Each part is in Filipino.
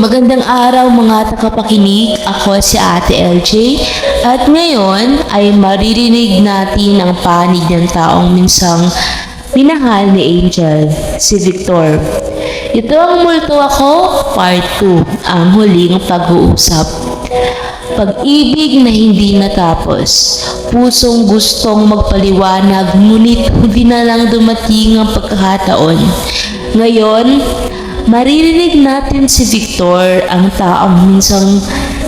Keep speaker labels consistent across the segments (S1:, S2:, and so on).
S1: Magandang araw mga tagapakinig, ako si Ate LJ at ngayon ay maririnig natin ang panig ng taong minsang minahal ni Angel, si Victor. Ito ang Multo Ako, Part 2, ang huling pag-uusap. Pag-ibig na hindi natapos, pusong gustong magpaliwanag ngunit hindi na lang dumating ang pagkakataon. Ngayon, maririnig natin si Victor, ang taong minsang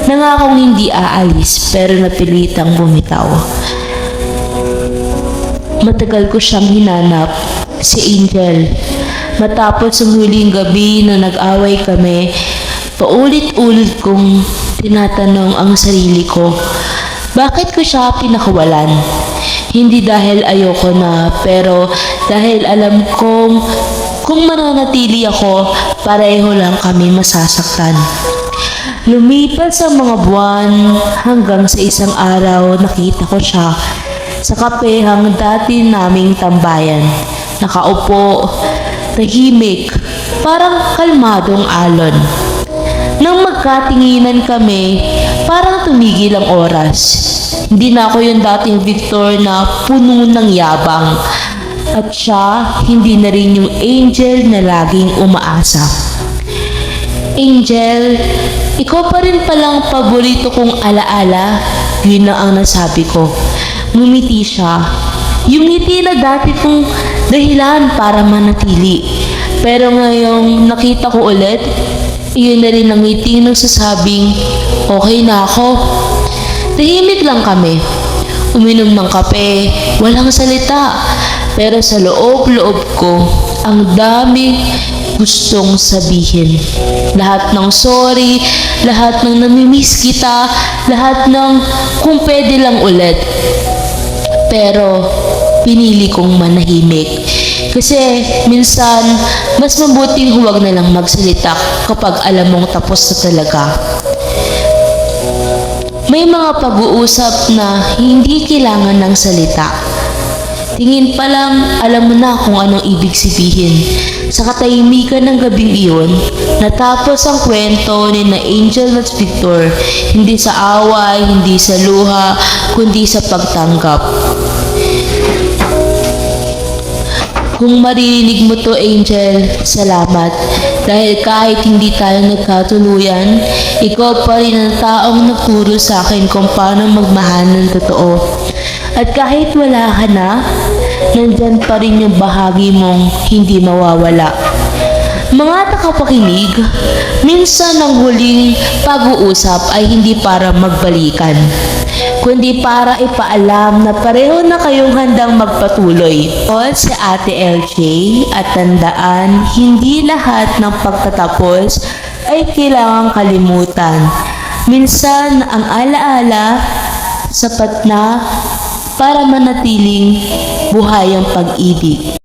S1: nangakong hindi aalis pero napilitang bumitaw. Matagal ko siyang hinanap, si Angel. Matapos ang huling gabi na nag-away kami, paulit-ulit kong tinatanong ang sarili ko, bakit ko siya pinakawalan? Hindi dahil ayoko na, pero dahil alam kong kung mananatili ako, pareho lang kami masasaktan. Lumipas ang mga buwan hanggang sa isang araw nakita ko siya sa kapehang dati naming tambayan. Nakaupo, tahimik, parang kalmadong alon. Nang magkatinginan kami, parang tumigil ang oras. Hindi na ako yung dating Victor na puno ng yabang. At siya, hindi na rin yung Angel na laging umaasa. Angel, ikaw pa rin palang paborito kong alaala. Yun na ang nasabi ko. Ngumiti siya. Yung ngiti na dati kong dahilan para manatili. Pero ngayong nakita ko ulit, yun na rin ang ngiti nang sasabing, okay na ako. Tahimik lang kami. Uminom ng kape, walang salita. Pero sa loob-loob ko, ang dami gustong sabihin. Lahat ng sorry, lahat ng namimiss kita, lahat ng kung pwede lang ulit. Pero pinili kong manahimik. Kasi minsan, mas mabuting huwag na lang magsalita kapag alam mong tapos na talaga. May mga pag-uusap na hindi kailangan ng salita. Tingin pa lang, alam mo na kung anong ibig sabihin. Sa katahimikan ng gabing iyon, natapos ang kwento ni na Angel at Victor, hindi sa away, hindi sa luha, kundi sa pagtanggap. Kung maririnig mo to, Angel, salamat. Dahil kahit hindi tayo nagkatuluyan, ikaw pa rin ang taong nagturo sa akin kung paano magmahal ng totoo. At kahit wala ka na, nandyan pa rin yung bahagi mong hindi mawawala. Mga tagapakinig, minsan ang huling pag-uusap ay hindi para magbalikan, kundi para ipaalam na pareho na kayong handang magpatuloy. O si Ate LJ, at tandaan, hindi lahat ng pagtatapos ay kailangang kalimutan. Minsan ang alaala sapat na para manatiling buhay ang pag-ibig.